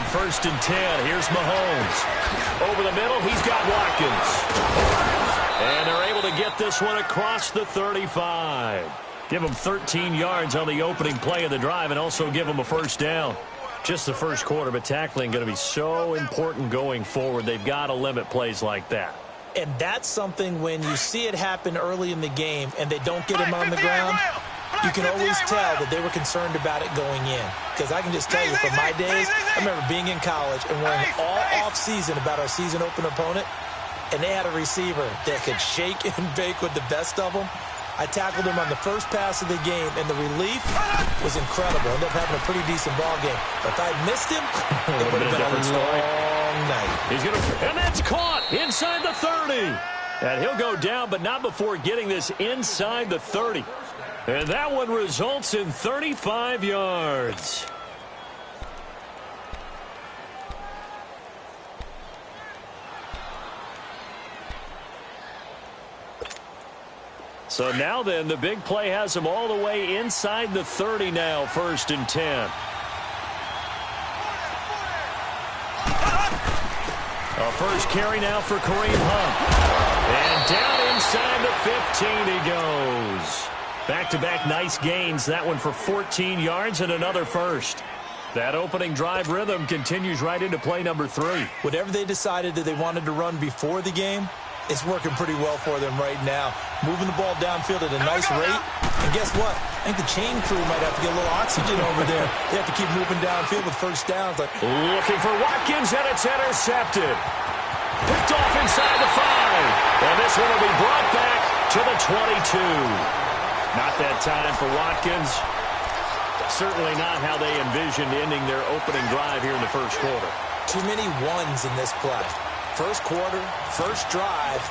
first and 10. Here's Mahomes. Over the middle, he's got Watkins. And they're able to get this one across the 35. Give them 13 yards on the opening play of the drive and also give them a first down. Just the first quarter, but tackling going to be so important going forward. They've got to limit plays like that. And that's something when you see it happen early in the game and they don't get him on the ground, you can always tell that they were concerned about it going in. Because I can just tell you from my days, I remember being in college and worrying all off-season about our season opener opponent, and they had a receiver that could shake and bake with the best of them. I tackled him on the first pass of the game, and the relief was incredible. Ended up having a pretty decent ball game. But if I had missed him, it would have been a long night. And that's caught inside the 30. And he'll go down, but not before getting this inside the 30. And that one results in 35 yards. So now then, the big play has them all the way inside the 30 now, first and 10. A first carry now for Kareem Hunt. And down inside the 15 he goes. Back-to-back nice gains. That one for 14 yards and another first. That opening drive rhythm continues right into play number 3. Whatever they decided that they wanted to run before the game, it's working pretty well for them right now. Moving the ball downfield at a nice rate. And guess what? I think the chain crew might have to get a little oxygen over there. They have to keep moving downfield with first downs. Looking for Watkins, and it's intercepted. Picked off inside the 5. And this one will be brought back to the 22. Not that time for Watkins. Certainly not how they envisioned ending their opening drive here in the first quarter. Too many ones in this play. First quarter, first drive,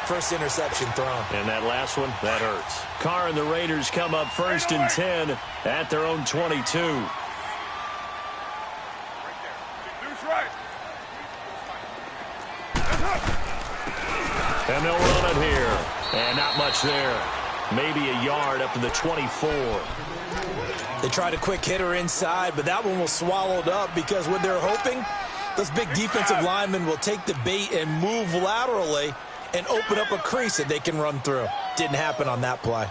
first interception thrown. And that last one, that hurts. Carr and the Raiders come up first and 10 at their own 22. And they'll run it here. And not much there. Maybe a yard up to the 24. They tried a quick hitter inside, but that one was swallowed up because what they're hoping, those big defensive linemen will take the bait and move laterally and open up a crease that they can run through. Didn't happen on that play.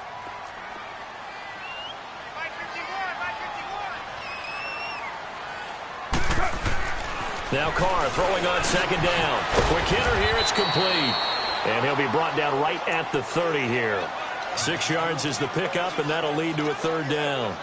Now Carr throwing on second down. Quick hitter here, it's complete. And he'll be brought down right at the 30 here. 6 yards is the pickup, and that'll lead to a third down.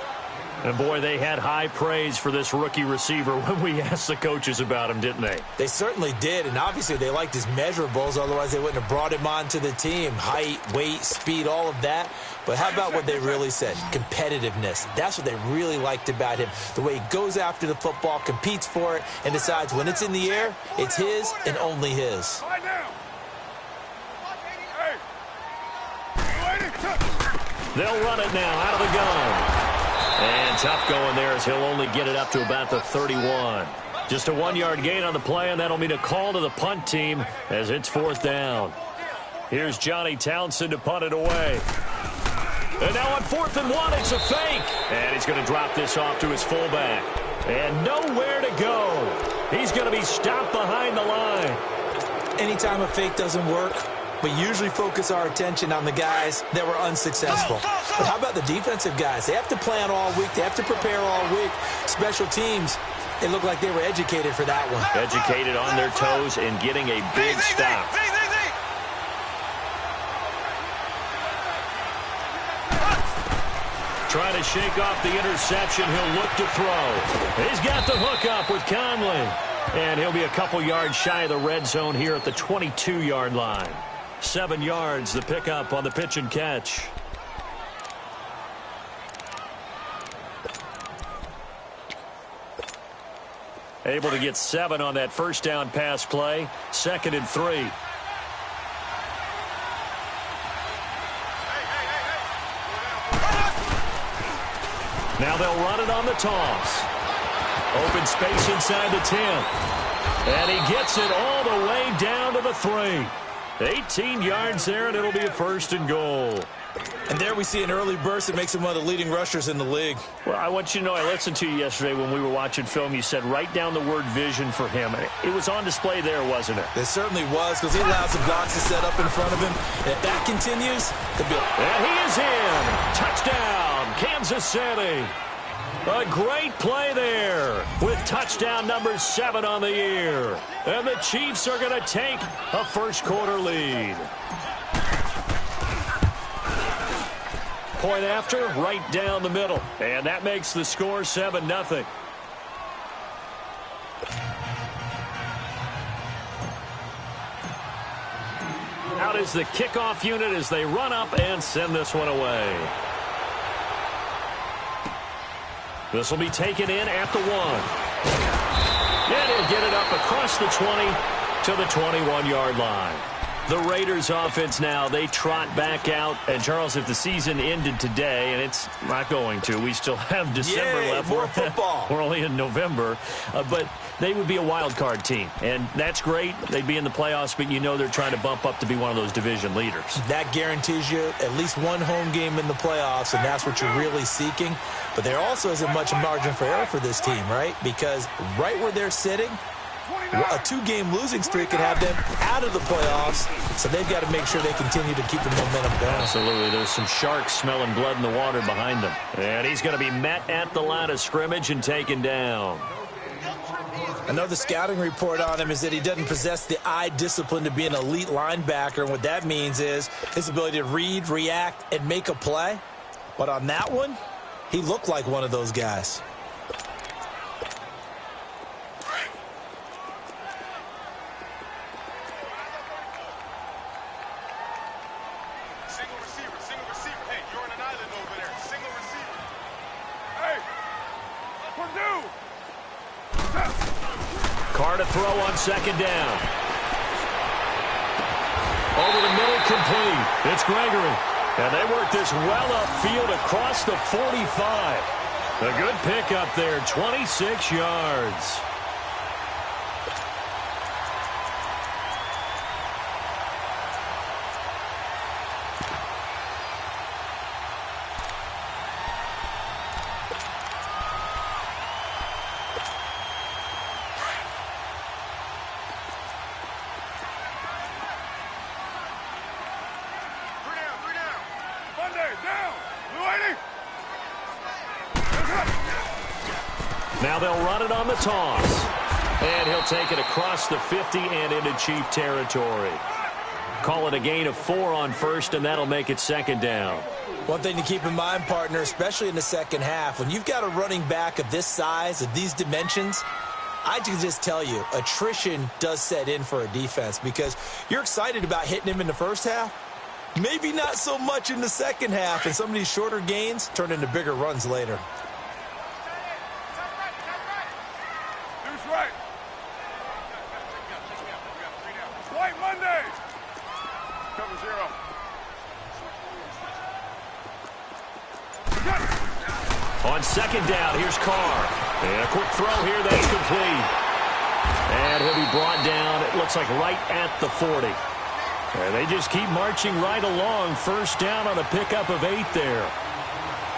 And, boy, they had high praise for this rookie receiver when we asked the coaches about him, didn't they? They certainly did, and obviously they liked his measurables. Otherwise, they wouldn't have brought him onto the team. Height, weight, speed, all of that. But how about what they really said? Competitiveness. That's what they really liked about him. The way he goes after the football, competes for it, and decides when it's in the air, it's his and only his. They'll run it now out of the gun. And tough going there as he'll only get it up to about the 31. Just a 1-yard gain on the play, and that'll mean a call to the punt team as it's fourth down. Here's Johnny Townsend to punt it away. And now on 4th and 1, it's a fake. And he's going to drop this off to his fullback. And nowhere to go. He's going to be stopped behind the line. Anytime a fake doesn't work, we usually focus our attention on the guys that were unsuccessful. But how about the defensive guys? They have to plan all week. They have to prepare all week. Special teams, they look like they were educated for that one. Educated on their toes and getting a big stop. Trying to shake off the interception. He'll look to throw. He's got the hook up with Conley. And he'll be a couple yards shy of the red zone here at the 22-yard line. 7 yards, the pickup on the pitch and catch. Able to get 7 on that first down pass play. 2nd and 3. Now they'll run it on the toss. Open space inside the 10. And he gets it all the way down to the 3. 18 yards there, and it'll be a 1st and goal. And there we see an early burst that makes him one of the leading rushers in the league. Well, I want you to know, I listened to you yesterday when we were watching film. You said write down the word vision for him. It was on display there, wasn't it? It certainly was, because he allows the blocks to set up in front of him. And if that continues, it'll be and he is in. Touchdown, Kansas City. A great play there with touchdown number 7 on the year. And the Chiefs are going to take a first-quarter lead. Point after, right down the middle. And that makes the score 7-0. Out is the kickoff unit as they run up and send this one away. This will be taken in at the 1. And he'll get it up across the 20 to the 21-yard line. The Raiders offense now, they trot back out. And, Charles, if the season ended today, and it's not going to, we still have December left. More football. We're only in November. But they would be a wild card team. And that's great. They'd be in the playoffs, but you know they're trying to bump up to be one of those division leaders. That guarantees you at least one home game in the playoffs, and that's what you're really seeking. But there also isn't much margin for error for this team, right? Because right where they're sitting, a 2-game losing streak could have them out of the playoffs, so they've got to make sure they continue to keep the momentum going. Absolutely. There's some sharks smelling blood in the water behind them. And he's going to be met at the line of scrimmage and taken down. Another scouting report on him is that he doesn't possess the eye discipline to be an elite linebacker, and what that means is his ability to read, react, and make a play. But on that one, he looked like one of those guys. Carr to throw on second down. Over the middle, complete. It's Gregory. And they work this well upfield across the 45. A good pickup there, 26 yards. Now they'll run it on the toss. And he'll take it across the 50 and into Chief territory. Call it a gain of 4 on first, and that'll make it second down. One thing to keep in mind, partner, especially in the second half, when you've got a running back of this size, of these dimensions, I can just tell you, attrition does set in for a defense because you're excited about hitting him in the first half. Maybe not so much in the second half, and some of these shorter gains turn into bigger runs later. On second down, here's Carr. And a quick throw here, that's complete. And he'll be brought down, it looks like right at the 40. And they just keep marching right along. First down on a pickup of 8 there.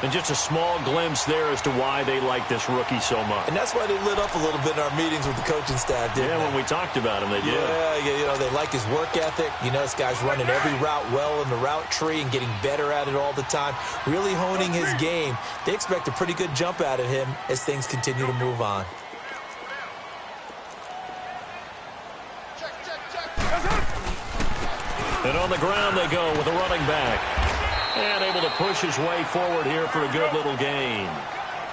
And just a small glimpse there as to why they like this rookie so much. And that's why they lit up a little bit in our meetings with the coaching staff, didn't they? When we talked about him, they did. Yeah, you know, they like his work ethic. You know, this guy's running every route well in the route tree and getting better at it all the time, really honing his game. They expect a pretty good jump out of him as things continue to move on. And on the ground they go with a running back. And able to push his way forward here for a good little gain.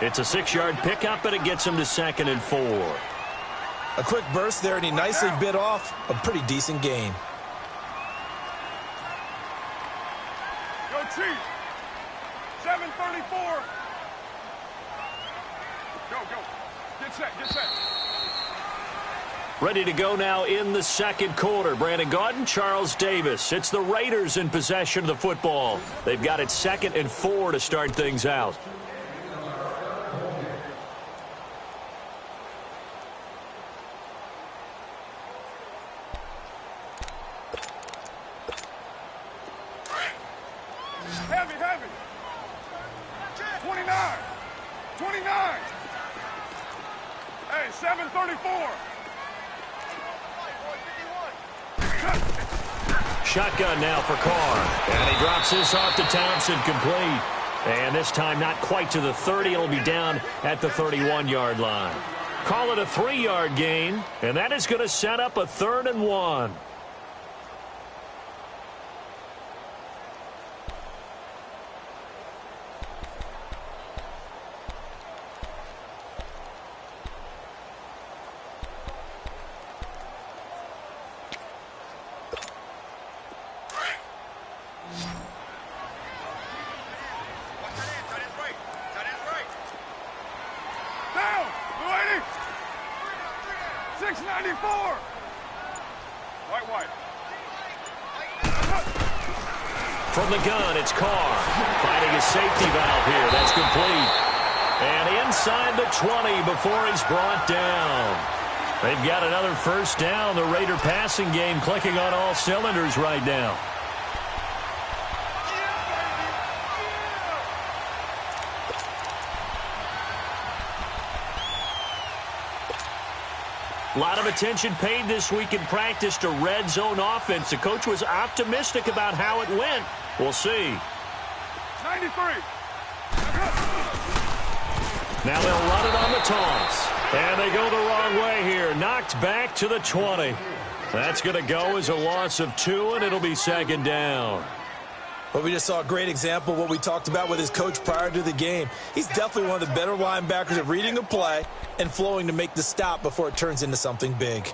It's a 6-yard pickup, and it gets him to 2nd and 4. A quick burst there, and he nicely bit off a pretty decent gain. Go Chiefs! 7:34. Go. Get set. Ready to go now in the second quarter. Brandon Gaudin, Charles Davis. It's the Raiders in possession of the football. They've got it 2nd and 4 to start things out. Heavy, heavy. 29. 29. Hey, 734. Shotgun now for Carr. And he drops this off to Townsend, complete. And this time not quite to the 30. It'll be down at the 31-yard line. Call it a 3-yard gain, and that is going to set up a 3rd and 1. Down, 280. 694. White. From the gun, it's Carr. Finding a safety valve here. That's complete. And inside the 20 before he's brought down. They've got another first down. The Raider passing game clicking on all cylinders right now. A lot of attention paid this week in practice to red zone offense. The coach was optimistic about how it went. We'll see. 93. Now they'll run it on the toss. And they go the wrong way here. Knocked back to the 20. That's going to go as a loss of 2, and it'll be 2nd down. Well, we just saw a great example of what we talked about with his coach prior to the game. He's definitely one of the better linebackers at reading the play and flowing to make the stop before it turns into something big.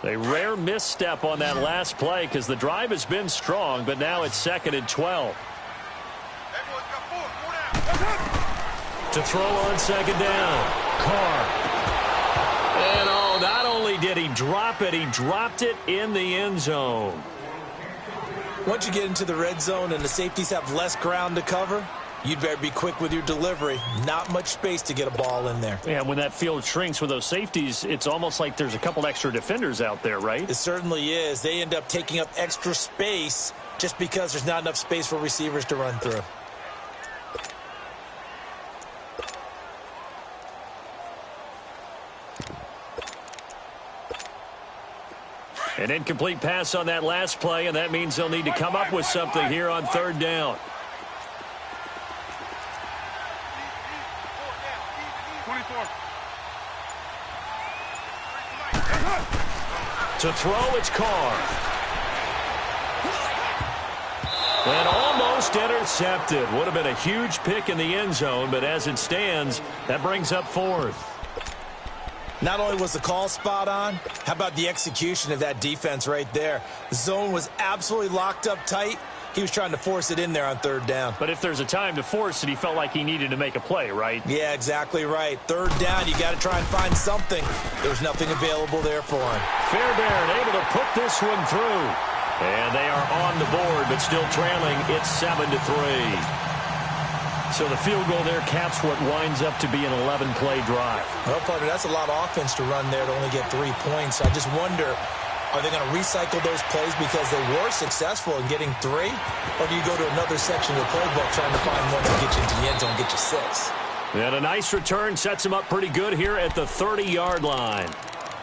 A rare misstep on that last play because the drive has been strong, but now it's 2nd and 12. To throw on 2nd down. Carr. And not only did he drop it, he dropped it in the end zone. Once you get into the red zone and the safeties have less ground to cover, you'd better be quick with your delivery. Not much space to get a ball in there. Yeah, when that field shrinks with those safeties, it's almost like there's a couple extra defenders out there, right? It certainly is. They end up taking up extra space just because there's not enough space for receivers to run through. An incomplete pass on that last play, and that means they'll need to come up with something here on 3rd down. 24. To throw, it's Carr. And almost intercepted. Would have been a huge pick in the end zone, but as it stands, that brings up 4th. Not only was the call spot on, how about the execution of that defense right there? The zone was absolutely locked up tight. He was trying to force it in there on 3rd down. But if there's a time to force it, he felt like he needed to make a play, right? Yeah, exactly right. 3rd down, you got to try and find something. There's nothing available there for him. Fairbairn able to put this one through. And they are on the board, but still trailing. It's 7-3. So the field goal there caps what winds up to be an 11-play drive. Well, partner, that's a lot of offense to run there to only get 3 points. I just wonder, are they going to recycle those plays because they were successful in getting 3? Or do you go to another section of the playbook trying to find one to get you into the end zone and get you 6? And a nice return sets him up pretty good here at the 30-yard line.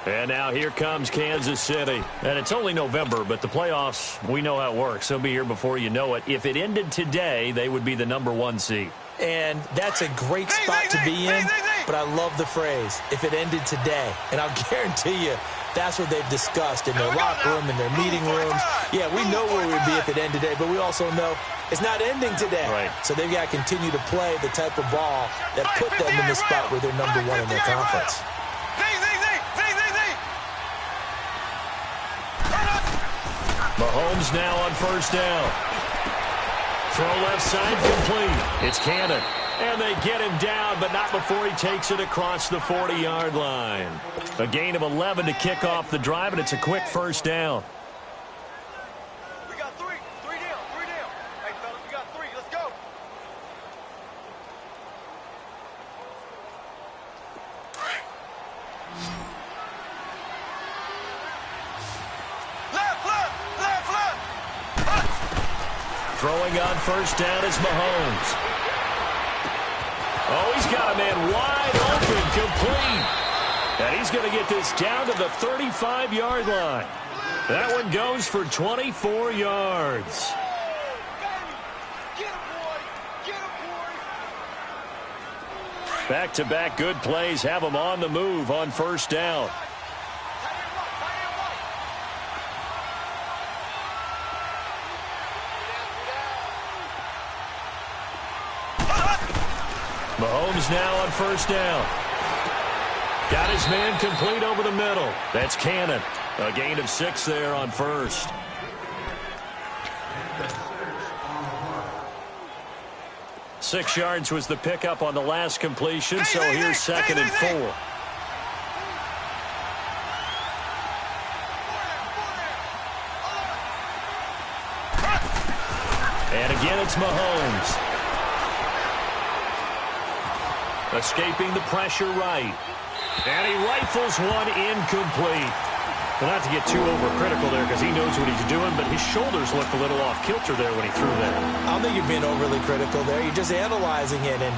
And now here comes Kansas City. And it's only November, but the playoffs, we know how it works. They'll be here before you know it. If it ended today, they would be the number 1 seed. And that's a great spot to be in, but I love the phrase, if it ended today. And I'll guarantee you, that's what they've discussed in their locker room, in their meeting rooms. Yeah, we know where we'd be if it ended today, but we also know it's not ending today. Right. So they've got to continue to play the type of ball that put them in the spot where they're number 1 in their conference. Mahomes now on 1st down. Throw left side complete. It's Cannon. And they get him down, but not before he takes it across the 40-yard line. A gain of 11 to kick off the drive, and it's a quick 1st down. We got 3. 3 down. 3 down. Hey, fellas, we got 3. Let's go. Left, left, left, left. Throwing on first down is Mahomes. Oh, he's got a man wide open, complete. And he's going to get this down to the 35-yard line. That one goes for 24 yards. Back-to-back good plays have him on the move on first down. Mahomes now on first down. Got his man complete over the middle. That's Cannon. A gain of 6 there on first. Six yards was the pickup on the last completion, so here's 2nd and 4. And again, it's Mahomes. Escaping the pressure right. And he rifles one incomplete. Well, not to get too overcritical there because he knows what he's doing, but his shoulders looked a little off kilter there when he threw that. I don't think you're being overly critical there. You're just analyzing it, and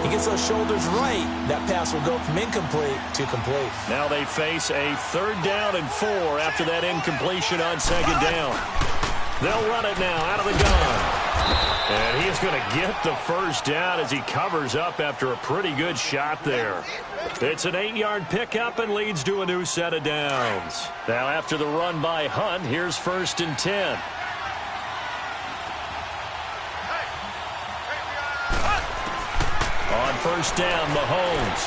he gets those shoulders right. That pass will go from incomplete to complete. Now they face a 3rd down and 4 after that incompletion on 2nd down. They'll run it now out of the gun. And he's going to get the first down as he covers up after a pretty good shot there. It's an 8-yard pickup and leads to a new set of downs. Now after the run by Hunt, here's 1st and 10. On first down, Mahomes.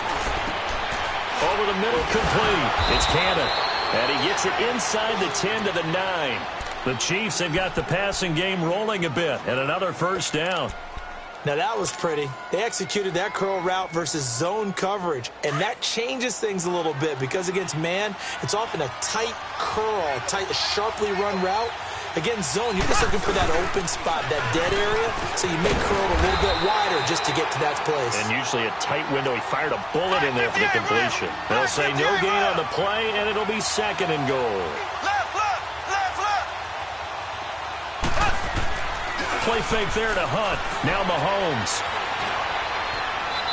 Over the middle, complete. It's Cannon. And he gets it inside the 10 to the 9. The Chiefs have got the passing game rolling a bit, and another first down. Now that was pretty. They executed that curl route versus zone coverage, and that changes things a little bit because against man, it's often a tight curl, a sharply run route. Against zone, you're just looking for that open spot, that dead area, so you make curl a little bit wider just to get to that place. And usually a tight window. He fired a bullet in there for the completion. They'll say no gain on the play, and it'll be 2nd and goal. Play fake there to Hunt. Now Mahomes.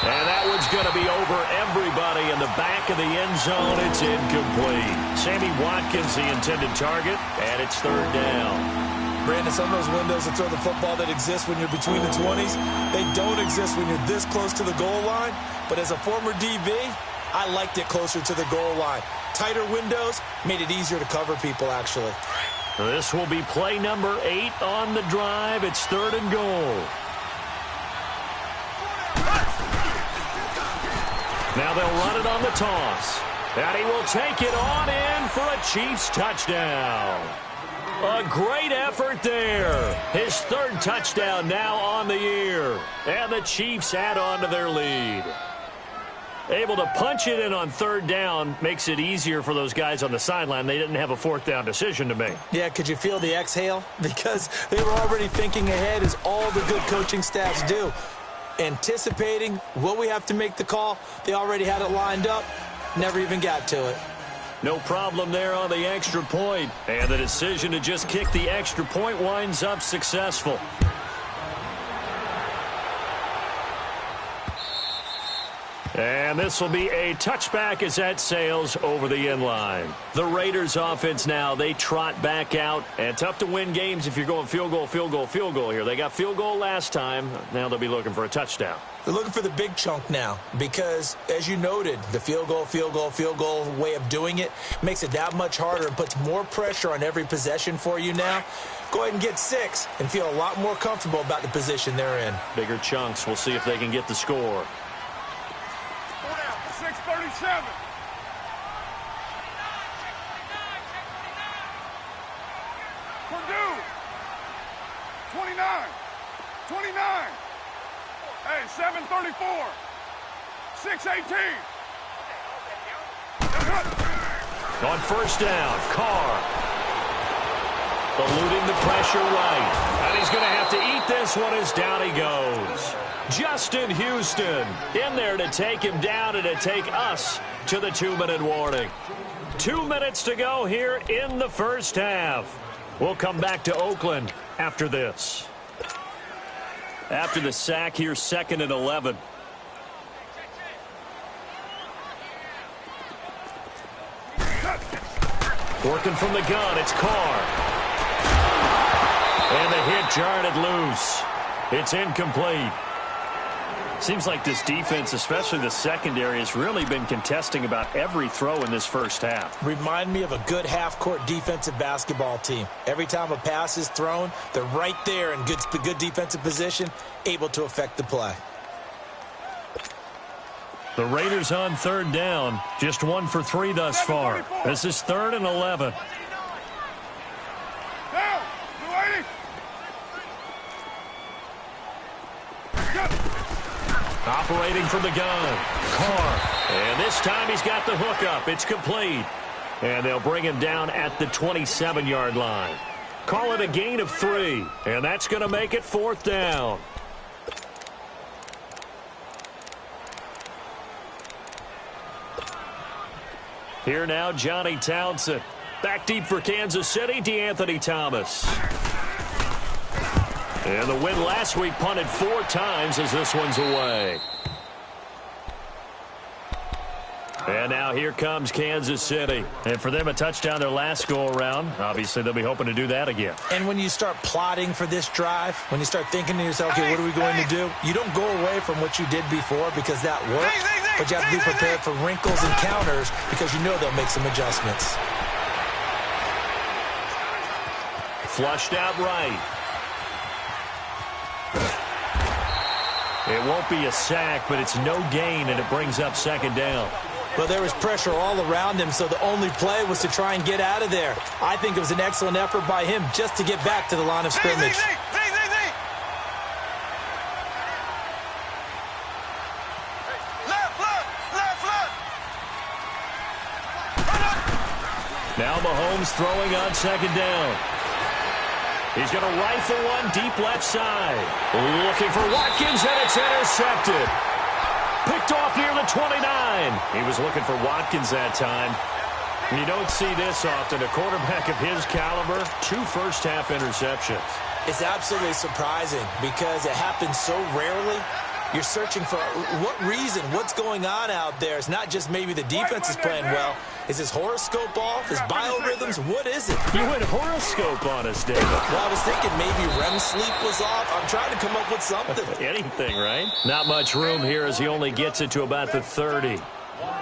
And that one's going to be over everybody in the back of the end zone. It's incomplete. Sammy Watkins, the intended target, and it's 3rd down. Brandon, some of those windows to throw the football that exist when you're between the 20s, they don't exist when you're this close to the goal line. But as a former DB, I liked it closer to the goal line. Tighter windows made it easier to cover people, actually. This will be play number 8 on the drive. It's 3rd and goal. Now they'll run it on the toss. And he will take it on in for a Chiefs touchdown. A great effort there. His 3rd touchdown now on the year. And the Chiefs add on to their lead. Able to punch it in on 3rd down makes it easier for those guys on the sideline. They didn't have a 4th down decision to make. Yeah, could you feel the exhale? Because they were already thinking ahead, as all the good coaching staffs do. Anticipating, will we have to make the call? They already had it lined up. Never even got to it. No problem there on the extra point. And the decision to just kick the extra point winds up successful. And this will be a touchback as that sails over the end line. The Raiders offense now, they trot back out. And tough to win games if you're going field goal, field goal, field goal here. They got field goal last time. Now they'll be looking for a touchdown. They're looking for the big chunk now because, as you noted, the field goal way of doing it makes it that much harder and puts more pressure on every possession for you now. Go ahead and get 6 and feel a lot more comfortable about the position they're in. Bigger chunks. We'll see if they can get the score. 6:37. Purdue. 29. 29. Hey, 7:34. 6:18. On first down, Carr. Eluding the pressure right. And he's going to have to eat this one as down he goes. Justin Houston in there to take him down and to take us to the 2-minute warning. 2 minutes to go here in the first half. We'll come back to Oakland after this. After the sack, here's 2nd and 11. Working from the gun, it's Carr. And the hit jarred it loose. It's incomplete. Seems like this defense, especially the secondary, has really been contesting about every throw in this first half. Remind me of a good half-court defensive basketball team. Every time a pass is thrown, they're right there in good defensive position, able to affect the play. The Raiders on 3rd down, just 1 for 3 thus far. This is 3rd and 11. Down. 280. Operating from the gun, Carr. And this time he's got the hookup. It's complete. And they'll bring him down at the 27-yard line. Call it a gain of 3. And that's going to make it 4th down. Here now, Johnny Townsend. Back deep for Kansas City, DeAnthony Thomas. And the win last week punted 4 times as this one's away. And now here comes Kansas City. And for them, a touchdown their last go-around. Obviously, they'll be hoping to do that again. And when you start plotting for this drive, when you start thinking to yourself, okay, what are we going to do? You don't go away from what you did before because that worked. But you have to be prepared for wrinkles and counters because you know they'll make some adjustments. Flushed out right. It won't be a sack, but it's no gain, and it brings up 2nd down. Well, there was pressure all around him, so the only play was to try and get out of there. I think it was an excellent effort by him just to get back to the line of scrimmage. Now Mahomes throwing on 2nd down. He's going to rifle one deep left side. Looking for Watkins, and it's intercepted. Picked off near the 29. He was looking for Watkins that time. You don't see this often. A quarterback of his caliber, 2 first-half interceptions. It's absolutely surprising because it happens so rarely. You're searching for what reason, what's going on out there. It's not just maybe the defense is playing well. Is his horoscope off? His biorhythms? What is it? You went horoscope on us, David. Well, I was thinking maybe REM sleep was off. I'm trying to come up with something. Anything, right? Not much room here as he only gets it to about the 30.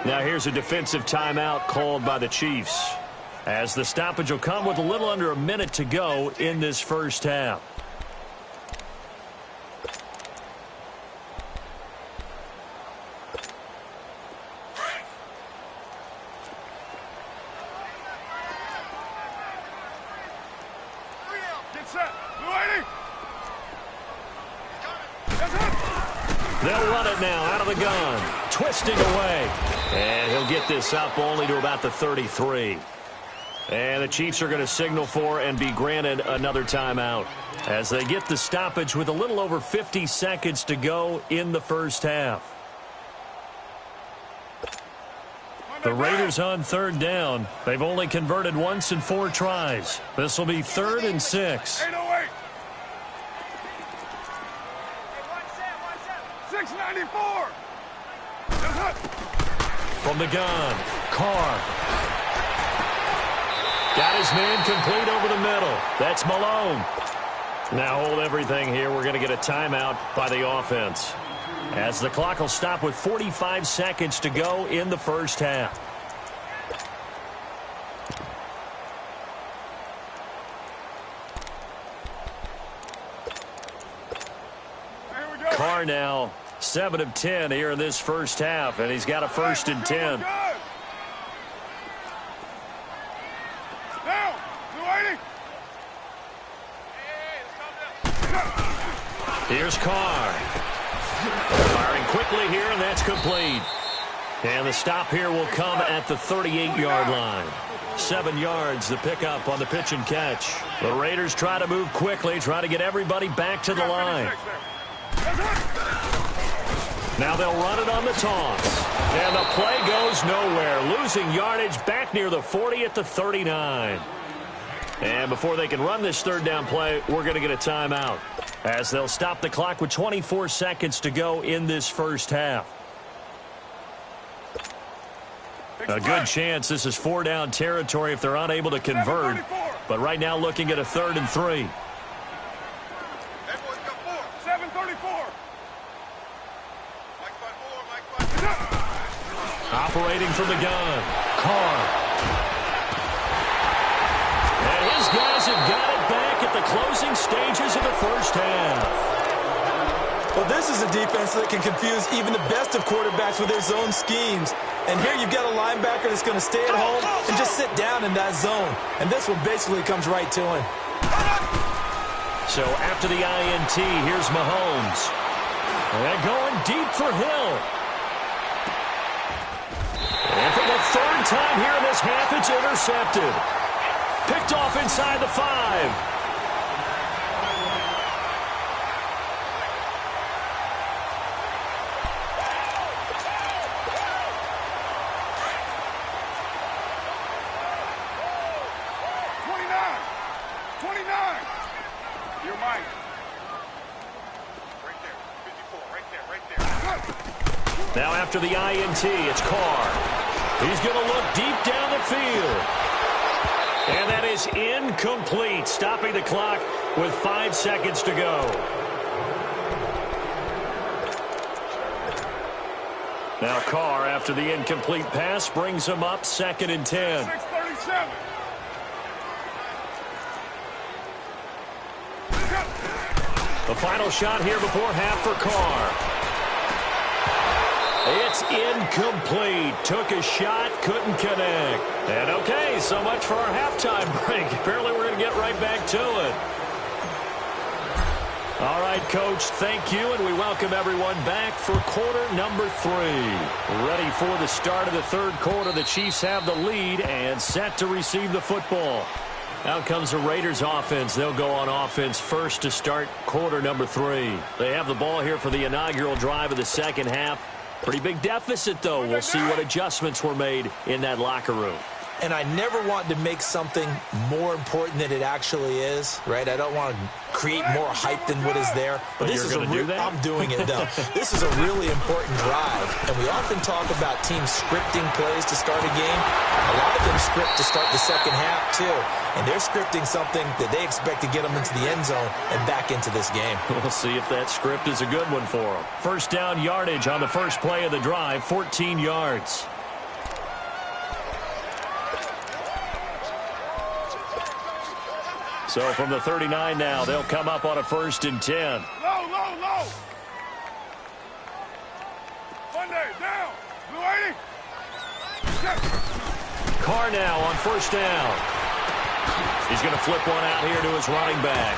Now here's a defensive timeout called by the Chiefs, as the stoppage will come with a little under a minute to go in this first half. They'll run it now out of the gun. Twisting away. And he'll get this up only to about the 33. And the Chiefs are going to signal for and be granted another timeout as they get the stoppage with a little over 50 seconds to go in the first half. The Raiders on 3rd down. They've only converted once in 4 tries. This will be 3rd and 6. 694. From the gun, Carr. Got his man complete over the middle. That's Malone. Now hold everything here. We're going to get a timeout by the offense, as the clock will stop with 45 seconds to go in the first half. Carr now 7 of 10 here in this first half, and he's got a 1st and 10. Here's Carr. Firing quickly here, and that's complete. And the stop here will come at the 38-yard line. 7 yards, the pickup on the pitch and catch. The Raiders try to move quickly, try to get everybody back to the line. Now they'll run it on the toss. And the play goes nowhere. Losing yardage back near the 40 at the 39. And before they can run this 3rd down play, we're going to get a timeout. as they'll stop the clock with 24 seconds to go in this first half. A good chance this is 4-down territory if they're unable to convert. But right now looking at a 3rd and 3. Operating from the gun, Carr. And his guys have got it back at the closing stages of the first half. Well, this is a defense that can confuse even the best of quarterbacks with their zone schemes. And here you've got a linebacker that's going to stay at home and just sit down in that zone. And this one basically comes right to him. So after the INT, here's Mahomes. And going deep for Hill. And for the 3rd time here in this half, it's intercepted. Picked off inside the 5. Now after the INT, it's Carr. He's going to look deep down the field. And that is incomplete, stopping the clock with 5 seconds to go. Now Carr, after the incomplete pass, brings him up 2nd and 10. 6:37. The final shot here before half for Carr. It's incomplete. Took a shot, couldn't connect. And okay, so much for our halftime break. Apparently we're going to get right back to it. All right, Coach, thank you, and we welcome everyone back for quarter number 3. Ready for the start of the 3rd quarter. The Chiefs have the lead and set to receive the football. Out comes the Raiders offense. They'll go on offense first to start quarter number 3. They have the ball here for the inaugural drive of the second half. Pretty big deficit, though. We'll see what adjustments were made in that locker room. And I never want to make something more important than it actually is, right? I don't want to create more hype than what is there. But this is going to do that? I'm doing it, though. This is a really important drive. And we often talk about teams scripting plays to start a game. A lot of them script to start the second half, too. And they're scripting something that they expect to get them into the end zone and back into this game. We'll see if that script is a good one for them. First down yardage on the first play of the drive, 14 yards. So from the 39 now, they'll come up on a 1st and 10. Low. Monday, down. Blue 80. Carr now on 1st down. He's going to flip one out here to his running back.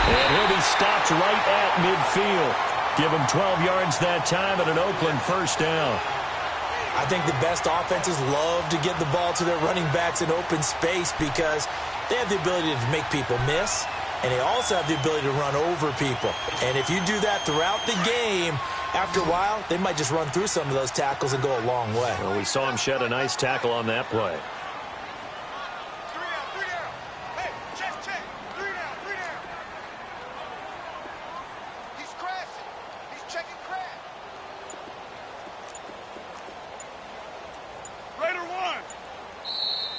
And he'll be stopped right at midfield. Give him 12 yards that time at an Oakland 1st down. I think the best offenses love to get the ball to their running backs in open space because they have the ability to make people miss, and they also have the ability to run over people. And if you do that throughout the game, after a while, they might just run through some of those tackles and go a long way. Well, we saw him shed a nice tackle on that play. 3 down. Hey, check. 3 down. He's crashing. He's checking crash. Raider 1.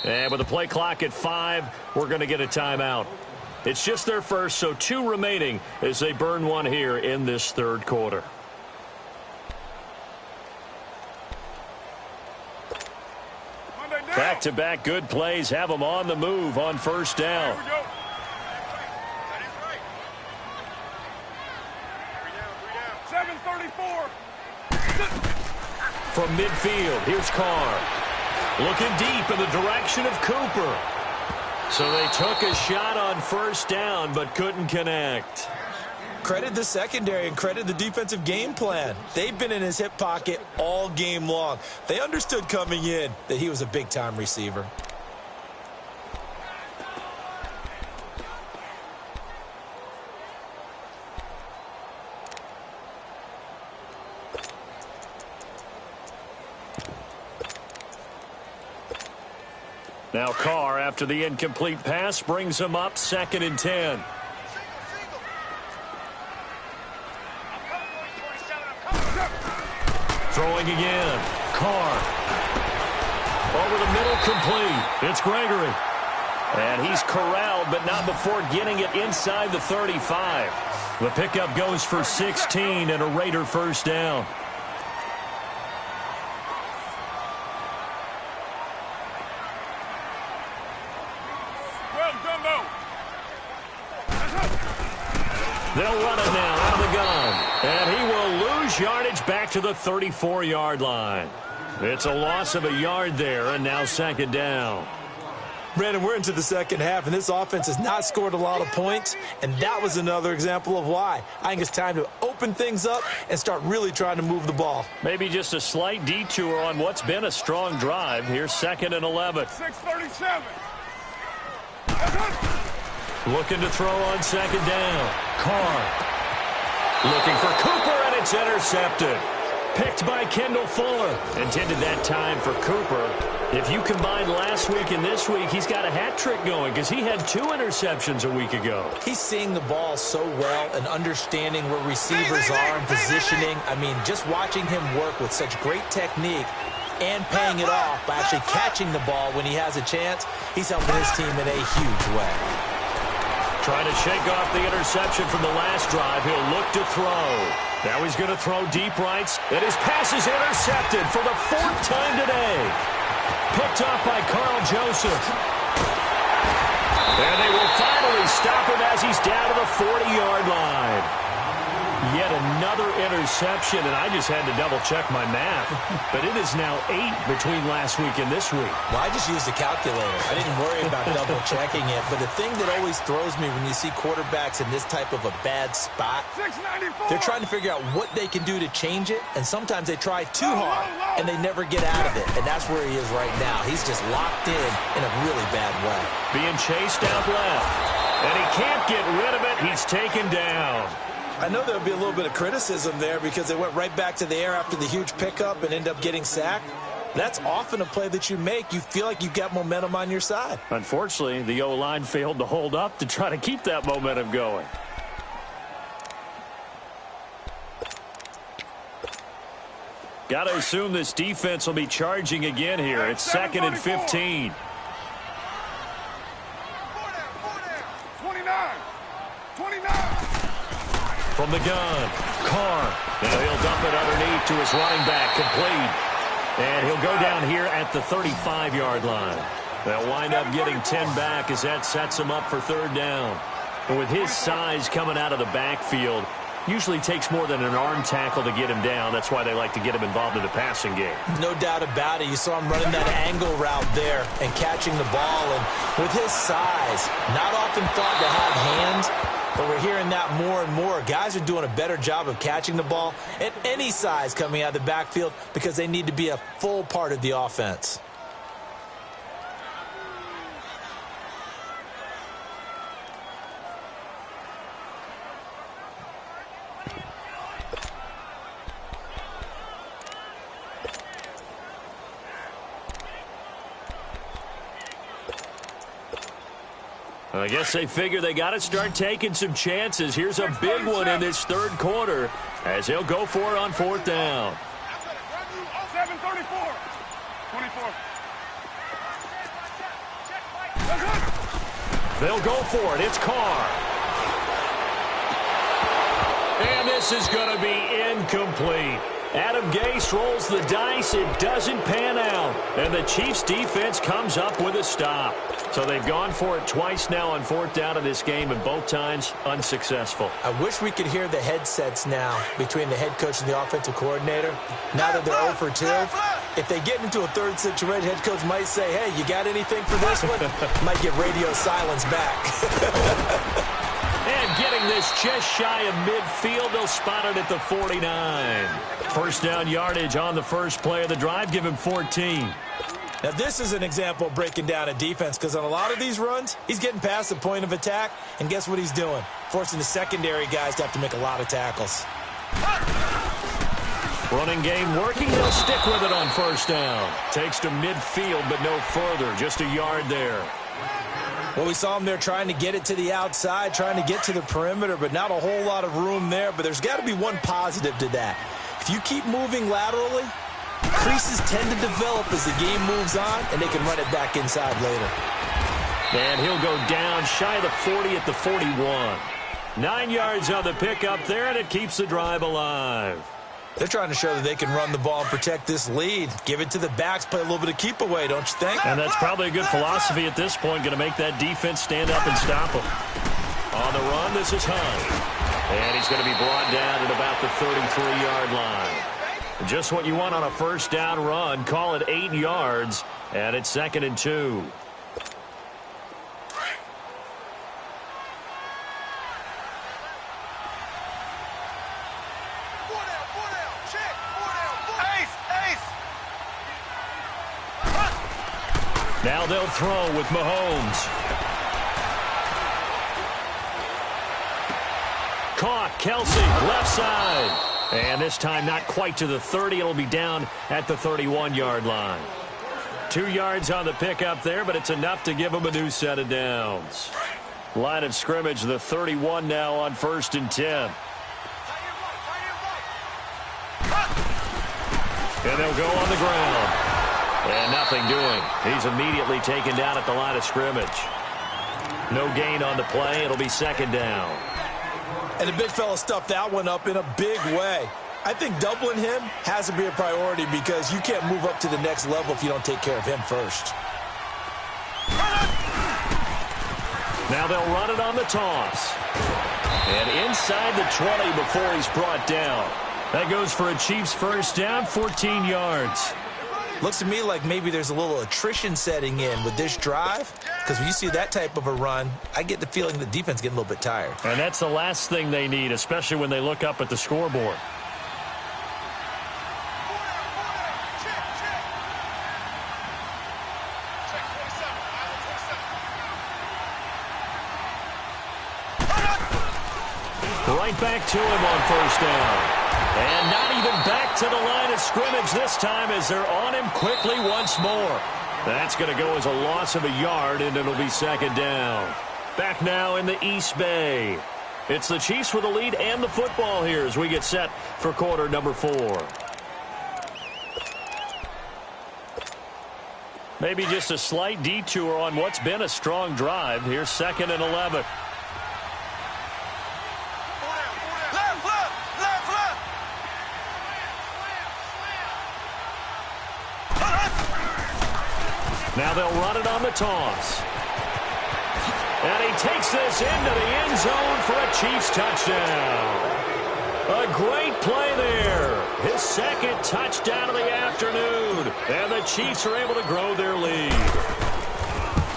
And with the play clock at 5, we're going to get a timeout. It's just their first, so 2 remaining as they burn one here in this 3rd quarter. Back-to-back good plays have them on the move on 1st down. Here we go. That is right. 3 down. 7:34. From midfield, here's Carr. Looking deep in the direction of Cooper. So they took a shot on 1st down, but couldn't connect. Credit the secondary and credit the defensive game plan. They've been in his hip pocket all game long. They understood coming in that he was a big-time receiver. Now Carr, after the incomplete pass, brings him up 2nd and 10. Throwing again. Carr. Over the middle, complete. It's Gregory. And he's corralled, but not before getting it inside the 35. The pickup goes for 16 and a Raider first down. Well, Jumbo. They'll run it now out of the gun. And he will lose yardage back to the 34-yard line. It's a loss of a yard there, and now second down. Brandon, we're into the second half, and this offense has not scored a lot of points, and that was another example of why. I think it's time to open things up and start really trying to move the ball. Maybe just a slight detour on what's been a strong drive. Here's 2nd and 11. 6:37. Looking to throw on second down. Carr. Looking for Cooper, and it's intercepted. Picked by Kendall Fuller. Intended that time for Cooper. If you combine last week and this week, he's got a hat trick going because he had 2 interceptions a week ago. He's seeing the ball so well and understanding where receivers are and positioning. I mean, just watching him work with such great technique and paying it off by actually catching the ball when he has a chance, he's helping his team in a huge way. Trying to shake off the interception from the last drive. He'll look to throw. Now he's going to throw deep right, and his pass is intercepted for the 4th time today. Picked off by Carl Joseph. And they will finally stop him as he's down to the 40-yard line. Yet another interception, and I just had to double-check my math. But it is now 8 between last week and this week. Well, I just used a calculator. I didn't worry about double-checking it. But the thing that always throws me when you see quarterbacks in this type of a bad spot, 694. they're trying to figure out what they can do to change it, and sometimes they try too hard, and they never get out of it. And that's where he is right now. He's just locked in a really bad way. Being chased out left. And he can't get rid of it. He's taken down. I know there'll be a little bit of criticism there because they went right back to the air after the huge pickup and end up getting sacked. That's often a play that you make. You feel like you've got momentum on your side. Unfortunately, the O-line failed to hold up to try to keep that momentum going. Got to assume this defense will be charging again here. It's 2nd and 15. 29. 29. From the gun, Carr. Now he'll dump it underneath to his running back, complete. And he'll go down here at the 35-yard line. They'll wind up getting 10 back as that sets him up for 3rd down. And with his size coming out of the backfield, usually takes more than an arm tackle to get him down. That's why they like to get him involved in the passing game. No doubt about it. You saw him running that angle route there and catching the ball. And with his size, not often thought to have hands, but we're hearing that more and more. Guys are doing a better job of catching the ball at any size coming out of the backfield because they need to be a full part of the offense. I guess they figure they got to start taking some chances. Here's a big one in this 3rd quarter as he'll go for it on 4th down. 7:34. 24. They'll go for it. It's Carr. And this is going to be incomplete. Adam Gase rolls the dice. It doesn't pan out. And the Chiefs' defense comes up with a stop. So they've gone for it twice now on 4th down in this game, and both times unsuccessful. I wish we could hear the headsets now between the head coach and the offensive coordinator. Now that they're 0 for 2, if they get into a 3rd situation, head coach might say, hey, you got anything for this one? Might get radio silence back. And getting this just shy of midfield, they'll spot it at the 49. First down yardage on the first play of the drive, give him 14. Now, this is an example of breaking down a defense because on a lot of these runs, he's getting past the point of attack, and guess what he's doing? Forcing the secondary guys to have to make a lot of tackles. Running game working. They'll stick with it on first down. Takes to midfield, but no further. Just a yard there. Well, we saw him there trying to get it to the outside, trying to get to the perimeter, but not a whole lot of room there. But there's got to be one positive to that. If If you keep moving laterally, creases tend to develop as the game moves on, and they can run it back inside later. And he'll go down shy of the 40 at the 41. 9 yards on the pickup there, and it keeps the drive alive. They're trying to show that they can run the ball and protect this lead. Give it to the backs, play a little bit of keep away, don't you think? And that's probably a good philosophy at this point, going to make that defense stand up and stop them. On the run, this is Hunt. And he's going to be brought down at about the 33-yard line. Just what you want on a first down run. Call it 8 yards, and it's 2nd and 2. Now they'll throw with Mahomes. Caught, Kelsey, left side. And this time not quite to the 30. It'll be down at the 31-yard line. 2 yards on the pickup there, but it's enough to give them a new set of downs. Line of scrimmage, the 31 now on 1st and 10. And they'll go on the ground. And nothing doing. He's immediately taken down at the line of scrimmage. No gain on the play. It'll be 2nd down. And the big fella stuffed that one up in a big way. I think doubling him has to be a priority because you can't move up to the next level if you don't take care of him first. Now they'll run it on the toss. And inside the 20 before he's brought down. That goes for a Chiefs first down, 14 yards. Looks to me like maybe there's a little attrition setting in with this drive, because when you see that type of a run, I get the feeling the defense getting a little bit tired. And that's the last thing they need, especially when they look up at the scoreboard. Right back to him on first down. And not even back to the line of scrimmage this time as they're on him quickly once more. That's going to go as a loss of a yard, and it'll be 2nd down. Back now in the East Bay. It's the Chiefs with the lead and the football here as we get set for quarter number 4. Maybe just a slight detour on what's been a strong drive. Here's 2nd and 11. Now they'll run it on the toss. And he takes this into the end zone for a Chiefs touchdown. A great play there. His 2nd touchdown of the afternoon. And the Chiefs are able to grow their lead.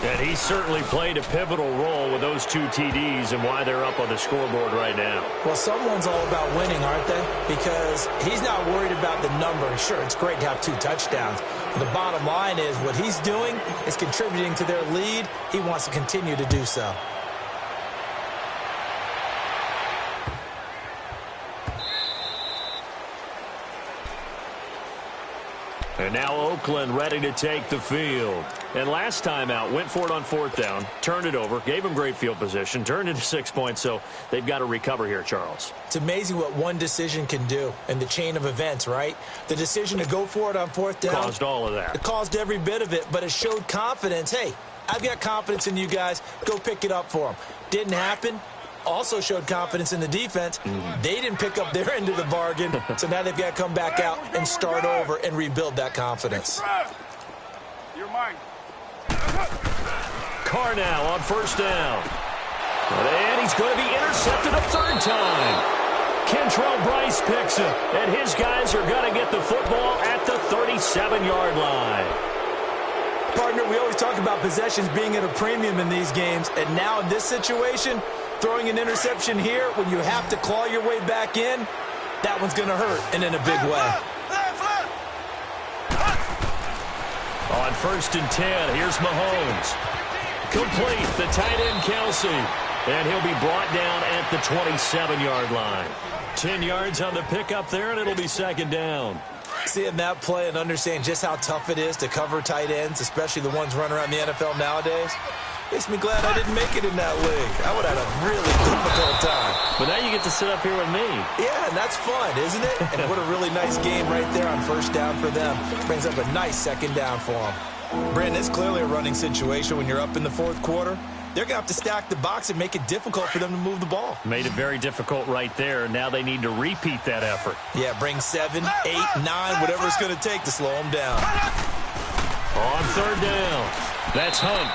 And he certainly played a pivotal role with those 2 TDs and why they're up on the scoreboard right now. Well, someone's all about winning, aren't they? Because he's not worried about the number. Sure, it's great to have 2 touchdowns. But the bottom line is what he's doing is contributing to their lead. He wants to continue to do so. And now Oakland ready to take the field. And last time out, went for it on 4th down, turned it over, gave him great field position, turned it to 6 points, so they've got to recover here, Charles. It's amazing what one decision can do in the chain of events, right? The decision to go for it on 4th down. Caused all of that. It caused every bit of it, but it showed confidence. Hey, I've got confidence in you guys. Go pick it up for them. Didn't happen. Also showed confidence in the defense. They didn't pick up their end of the bargain, so now they've got to come back out and start over and rebuild that confidence. You're mine. Carr now on 1st down. And he's going to be intercepted a 3rd time. Kentrell Bryce picks it, and his guys are going to get the football at the 37-yard line. Partner, we always talk about possessions being at a premium in these games, and now in this situation, throwing an interception here when you have to claw your way back in, that one's going to hurt, and in a big way. On 1st and 10, here's Mahomes. Complete, the tight end Kelsey. And he'll be brought down at the 27-yard line. 10 yards on the pickup there, and it'll be 2nd down. Seeing that play and understanding just how tough it is to cover tight ends, especially the ones running around the NFL nowadays, makes me glad I didn't make it in that league. I would have had a really difficult time. But now you get to sit up here with me. Yeah, and that's fun, isn't it? And what a really nice game right there on first down for them. Brings up a nice second down for them. Brandon, it's clearly a running situation when you're up in the fourth quarter. They're going to have to stack the box and make it difficult for them to move the ball. Made it very difficult right there. Now they need to repeat that effort. Yeah, bring 7, 8, 9, whatever it's going to take to slow them down. On third down, that's Hunt.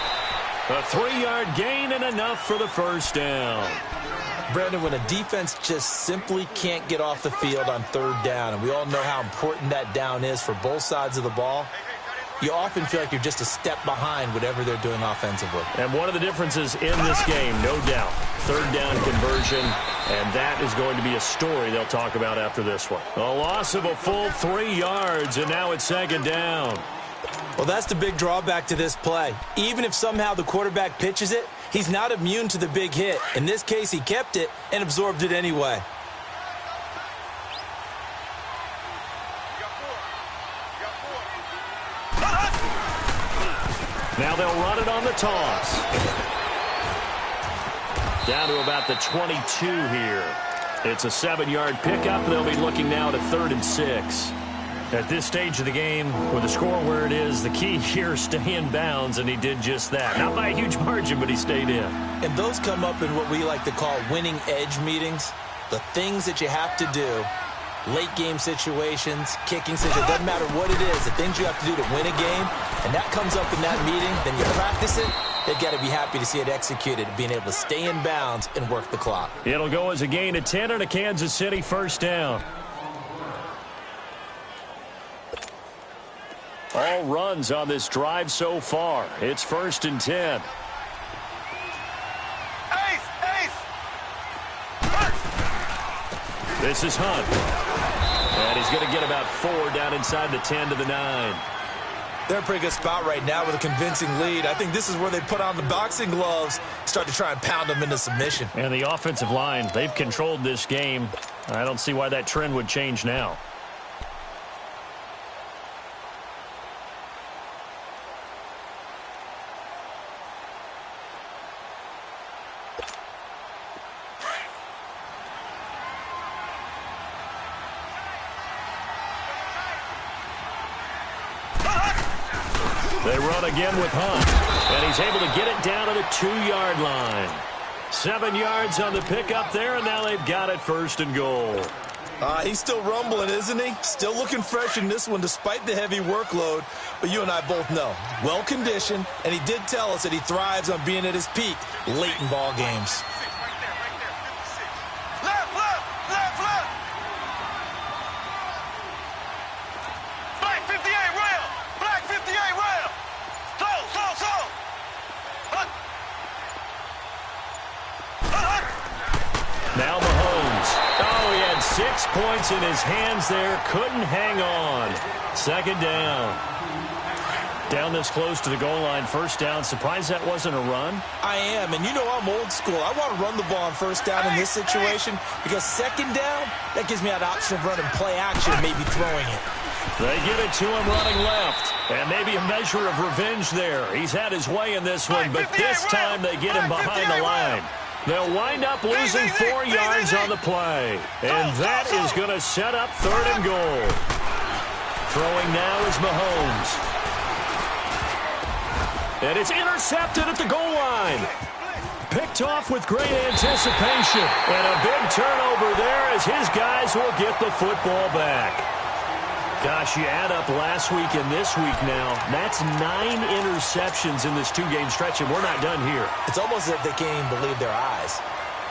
A 3-yard gain and enough for the first down. Brandon, when a defense just simply can't get off the field on third down, and we all know how important that down is for both sides of the ball, you often feel like you're just a step behind whatever they're doing offensively. And one of the differences in this game, no doubt, third down conversion, and that is going to be a story they'll talk about after this one. A loss of a full 3 yards, and now it's second down. Well, that's the big drawback to this play. Even if somehow the quarterback pitches it, he's not immune to the big hit. In this case, he kept it and absorbed it anyway. Now they'll run it on the toss. Down to about the 22 here. It's a 7-yard pickup. They'll be looking now at a 3rd and 6. At this stage of the game, with the score where it is, the key here is stay in bounds, and he did just that. Not by a huge margin, but he stayed in. And those come up in what we like to call winning edge meetings. The things that you have to do. Late game situations, kicking situations, doesn't matter what it is, the things you have to do to win a game, and that comes up in that meeting, then you practice it, they've got to be happy to see it executed, being able to stay in bounds and work the clock. It'll go as a gain of 10 and a Kansas City first down. All runs on this drive so far. It's 1st and 10. This is Hunt. And he's going to get about 4 down inside the 10 to the 9. They're in a pretty good spot right now with a convincing lead. I think this is where they put on the boxing gloves, start to try and pound them into submission. And the offensive line, they've controlled this game. I don't see why that trend would change now. They run again with Hunt, and he's able to get it down to the 2-yard line. 7 yards on the pickup there, and now they've got it 1st and goal. He's still rumbling, isn't he? Still looking fresh in this one despite the heavy workload. But you and I both know, well-conditioned, and he did tell us that he thrives on being at his peak late in ball games. Now Mahomes. Oh, he had 6 points in his hands there. Couldn't hang on. 2nd down. Down this close to the goal line. 1st down. Surprised that wasn't a run? I am, and you know I'm old school. I want to run the ball on 1st down in this situation because 2nd down, that gives me an option of running play action and maybe throwing it. They give it to him running left. And maybe a measure of revenge there. He's had his way in this one, but this time they get him behind the line. They'll wind up losing 4 yards on the play. And that is going to set up 3rd and goal. Throwing now is Mahomes. And it's intercepted at the goal line. Picked off with great anticipation. And a big turnover there as his guys will get the football back. Gosh, you add up last week and this week now. That's 9 interceptions in this 2-game stretch, and we're not done here. It's almost as if they can't even believe their eyes.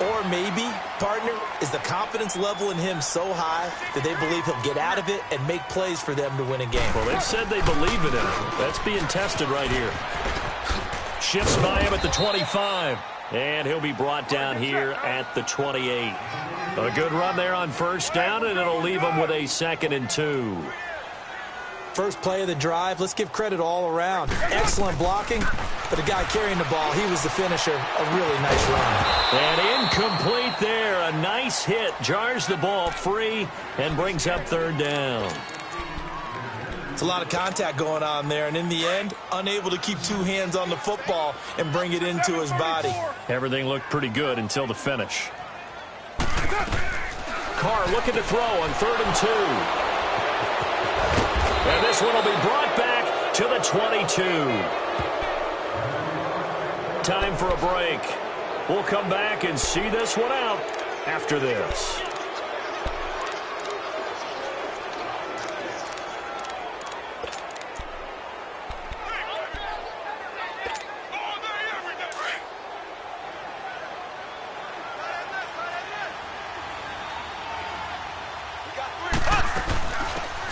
Or maybe, partner, is the confidence level in him so high that they believe he'll get out of it and make plays for them to win a game. Well, they've said they believe in him. That's being tested right here. Shifts by him at the 25. And he'll be brought down here at the 28. A good run there on 1st down, and it'll leave him with a 2nd and 2. First play of the drive, let's give credit all around. Excellent blocking, but the guy carrying the ball, he was the finisher. A really nice run. And incomplete there. A nice hit. Jars the ball free and brings up 3rd down. It's a lot of contact going on there, and in the end, unable to keep 2 hands on the football and bring it into his body. Everything looked pretty good until the finish. Carr looking to throw on 3rd and 2. And this one will be brought back to the 22. Time for a break. We'll come back and see this one out after this.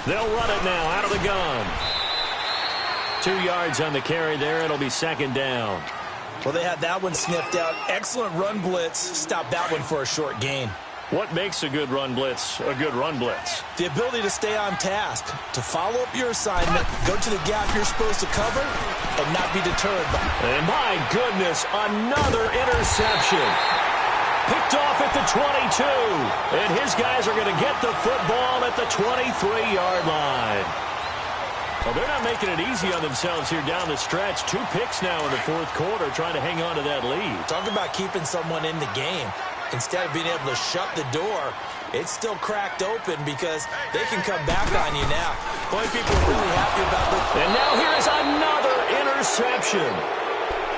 They'll run it now out of the gun. 2 yards on the carry there. It'll be 2nd down. Well, they had that one sniffed out. Excellent run blitz. Stop that one for a short gain. What makes a good run blitz a good run blitz? The ability to stay on task, to follow up your assignment, go to the gap you're supposed to cover, and not be deterred. And my goodness, another interception. Picked off at the 22. And his guys are going to get the football at the 23-yard line. Well, they're not making it easy on themselves here down the stretch. 2 picks now in the 4th quarter trying to hang on to that lead. Talk about keeping someone in the game. Instead of being able to shut the door, it's still cracked open because they can come back on you now. Boy, people are really happy about this. And now here is another interception.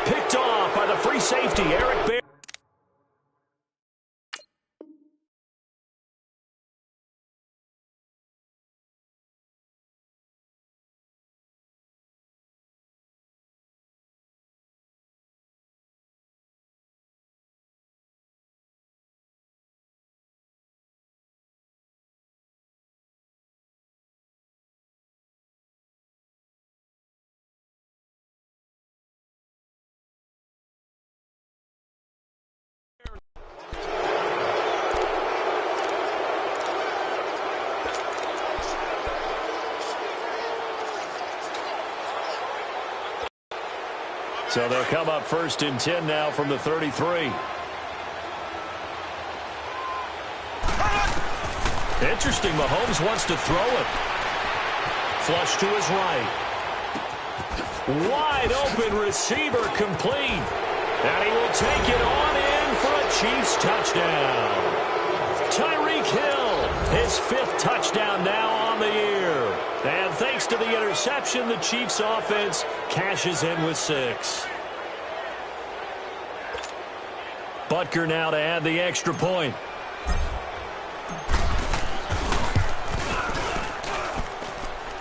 Picked off by the free safety, Eric Berry. So they'll come up 1st and 10 now from the 33. Interesting, Mahomes wants to throw it. Flush to his right. Wide open receiver complete. And he will take it on in for a Chiefs touchdown. Tyreek Hill, his 5th touchdown now on the year. And thanks to the interception, the Chiefs offense cashes in with 6. Butker now to add the extra point.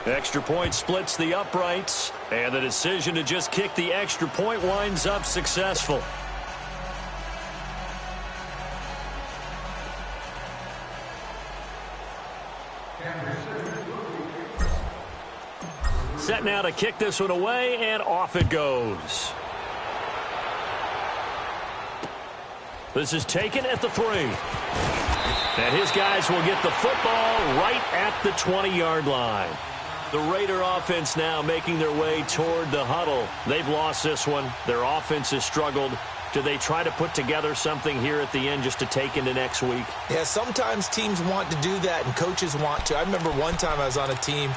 Extra point splits the uprights, and the decision to just kick the extra point winds up successful. Set now to kick this one away, and off it goes. This is taken at the 3. And his guys will get the football right at the 20-yard line. The Raider offense now making their way toward the huddle. They've lost this one. Their offense has struggled. Do they try to put together something here at the end just to take into next week? Yeah, sometimes teams want to do that and coaches want to. I remember one time I was on a team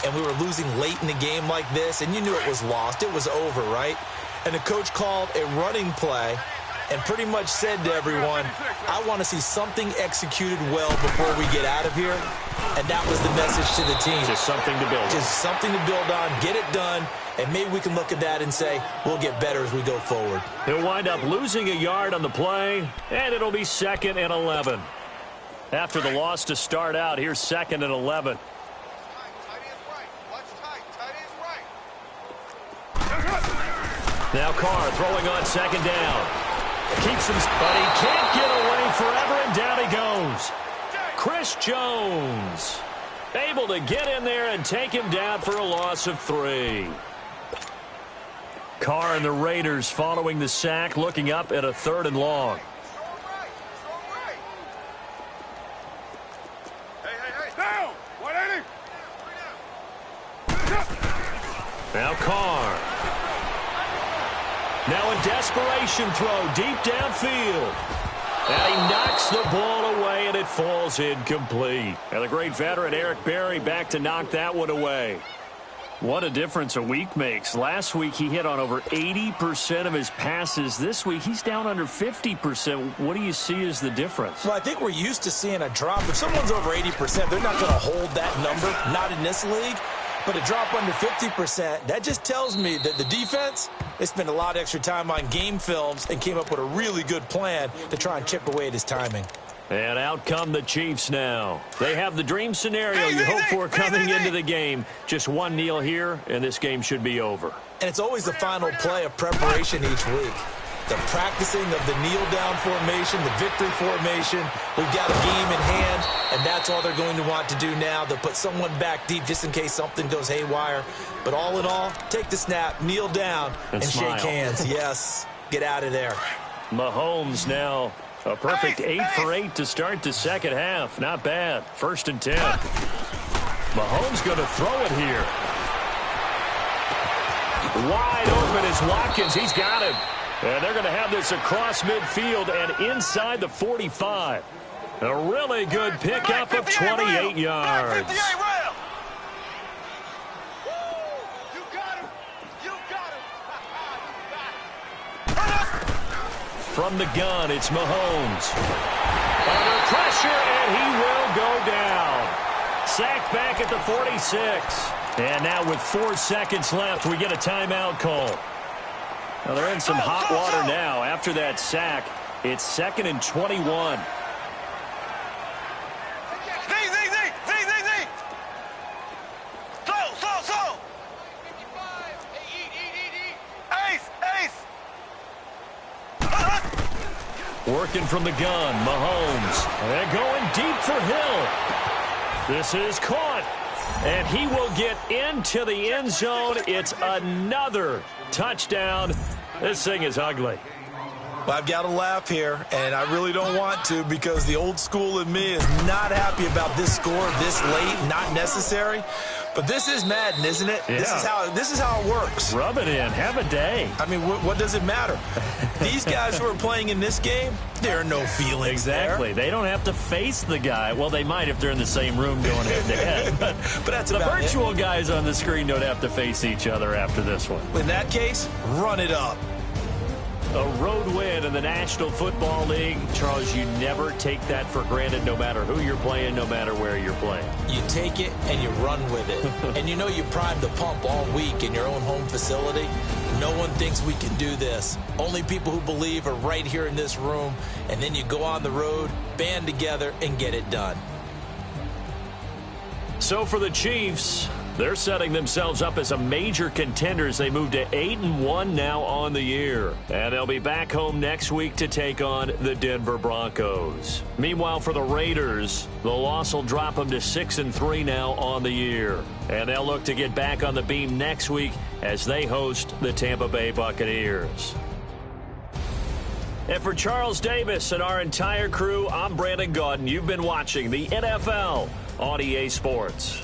and we were losing late in the game like this, and you knew it was lost. It was over, right? And the coach called a running play and pretty much said to everyone, I want to see something executed well before we get out of here. And that was the message to the team. Just something to build on. Just something to build on, get it done, and maybe we can look at that and say, we'll get better as we go forward. He'll wind up losing a yard on the play, and it'll be 2nd and 11. After the loss to start out, here's 2nd and 11. Now Carr throwing on 2nd down. Keeps him, but he can't get away forever, and down he goes. Chris Jones able to get in there and take him down for a loss of 3. Carr and the Raiders following the sack, looking up at a 3rd and long. Now Carr. Now a desperation throw deep downfield. And he knocks the ball away, and it falls incomplete. And the great veteran Eric Berry back to knock that one away. What a difference a week makes. Last week he hit on over 80% of his passes. This week he's down under 50%. What do you see as the difference? Well, I think we're used to seeing a drop. If someone's over 80%, they're not going to hold that number, not in this league. But a drop under 50%, that just tells me that the defense, they spent a lot of extra time on game films and came up with a really good plan to try and chip away at his timing. And out come the Chiefs now. They have the dream scenario you hope for coming into the game. Just one kneel here, and this game should be over. And it's always the final play of preparation each week. The practicing of the kneel-down formation, the victory formation. We've got a game in hand, and that's all they're going to want to do now. They'll put someone back deep just in case something goes haywire. But all in all, take the snap, kneel down, and shake hands. Yes, get out of there. Mahomes now. A perfect 8 for 8 to start the second half. Not bad. 1st and 10. Mahomes going to throw it here. Wide open is Watkins. He's got him. And they're going to have this across midfield and inside the 45. A really good pickup of 28 yards. From the gun, it's Mahomes. Under pressure, and he will go down. Sacked back at the 46. And now with 4 seconds left, we get a timeout call. Now they're in some hot water now. After that sack, it's 2nd and 21. Working from the gun, Mahomes. They're going deep for Hill. This is caught. And he will get into the end zone. It's another touchdown. This thing is ugly. Well, I've got to laugh here, and I really don't want to because the old school in me is not happy about this score this late, not necessary. But this is Madden, isn't it? Yeah. This is how it works. Rub it in. Have a day. I mean, what does it matter? These guys who are playing in this game, there are no feelings Exactly. there. They don't have to face the guy. Well, they might if they're in the same room going head-to-head. But that's the about virtual it. guys on the screen don't have to face each other after this one. In that case, run it up. A road win in the National Football League. Charles, you never take that for granted no matter who you're playing, no matter where you're playing. You take it and you run with it. And you know you primed the pump all week in your own home facility. No one thinks we can do this. Only people who believe are right here in this room. And then you go on the road, band together, and get it done. So for the Chiefs, they're setting themselves up as a major contender as they move to 8-1 now on the year. And they'll be back home next week to take on the Denver Broncos. Meanwhile, for the Raiders, the loss will drop them to 6-3 now on the year. And they'll look to get back on the beam next week as they host the Tampa Bay Buccaneers. And for Charles Davis and our entire crew, I'm Brandon Gaudin. You've been watching the NFL on EA Sports.